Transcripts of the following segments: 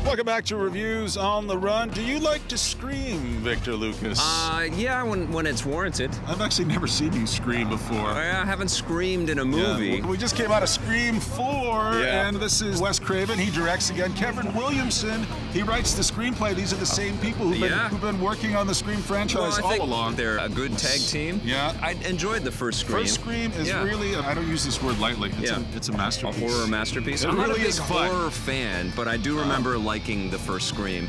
Welcome back to Reviews on the Run. Do you like to scream, Victor Lucas? Yeah, when it's warranted. I've actually never seen you scream before. I haven't screamed in a movie. Yeah. We just came out of Scream 4, and this is Wes Craven. He directs again. Kevin Williamson, he writes the screenplay. These are the same people who've been working on the Scream franchise all along. They're a good tag team. Yeah. I enjoyed the first Scream. First Scream is really, I don't use this word lightly, it's a masterpiece. A horror masterpiece. It I'm really not a big is fun. horror fan, but I do remember liking the first Scream.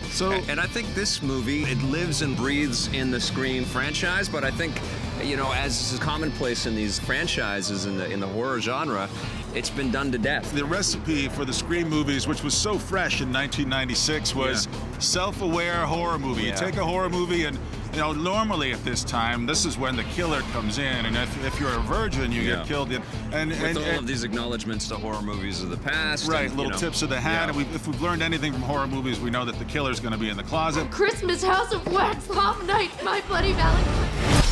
And I think this movie, it lives and breathes in the Scream franchise, but I think, you know, as is commonplace in these franchises in the horror genre, it's been done to death. The recipe for the Scream movies, which was so fresh in 1996, was self-aware horror movie. You take a horror movie and, you know, normally at this time, this is when the killer comes in, and if you're a virgin, you get killed. And all of these acknowledgments to horror movies of the past. Right, and, little tips of the hat. And if we've learned anything from horror movies, we know that the killer's going to be in the closet. Christmas, House of Wax, Prom Night, My Bloody Valentine.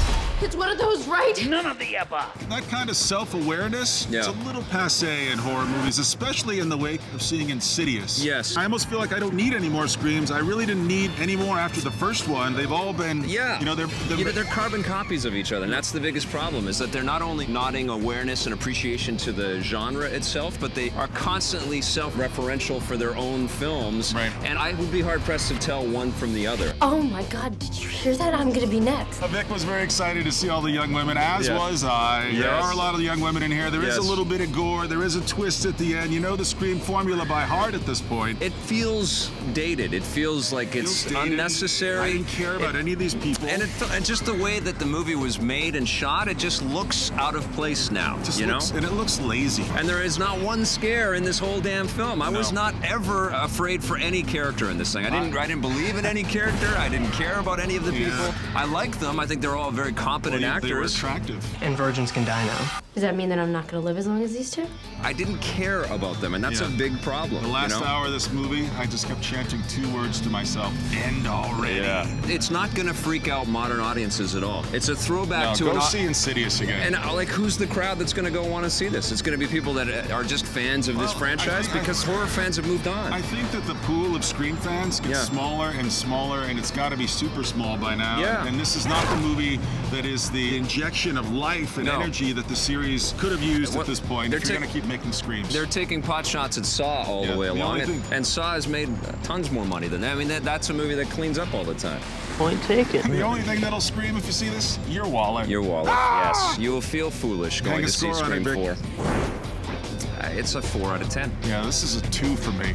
It's one of those, right? None of the above. That kind of self-awareness, it's a little passé in horror movies, especially in the wake of seeing Insidious. Yes. I almost feel like I don't need any more Screams. I really didn't need any more after the first one. They've all been, you know, they're carbon copies of each other, and that's the biggest problem, is that they're not only nodding awareness and appreciation to the genre itself, but they are constantly self-referential for their own films. Right. And I would be hard-pressed to tell one from the other. Oh my God, did you hear that? I'm gonna be next. Vic was very excited to see all the young women, as was I. There are a lot of young women in here. There is a little bit of gore. There is a twist at the end. You know the Scream formula by heart at this point. It feels dated. It feels like it's unnecessary. I didn't care about any of these people. And just the way that the movie was made and shot, it just looks out of place now. And it looks lazy. And there is not one scare in this whole damn film. I was not ever afraid for any character in this thing. I didn't believe in any character. I didn't care about any of the people. I like them. I think they're all very competent actors. They were attractive. And virgins can die now. Does that mean that I'm not gonna live as long as these two? I didn't care about them, and that's a big problem. The last hour of this movie, I just kept chanting two words to myself: end already. Yeah. It's not gonna freak out modern audiences at all. It's a throwback to go see Insidious again. And like, who's the crowd that's gonna go want to see this? It's gonna be people that are just fans of this franchise, because horror fans have moved on. I think that the pool of Scream fans gets smaller and smaller, and it's got to be super small by now. Yeah. And this is not the movie that is the injection of life and energy that the series could have used at this point if you're going to keep making Screams. They're taking pot shots at Saw all the way along, and Saw has made tons more money than that. I mean, that's a movie that cleans up all the time. Point taken. The only thing that'll scream if you see this, your wallet. Your wallet, yes. You will feel foolish going to see Scream 4. It's a 4 out of 10. Yeah, this is a 2 for me.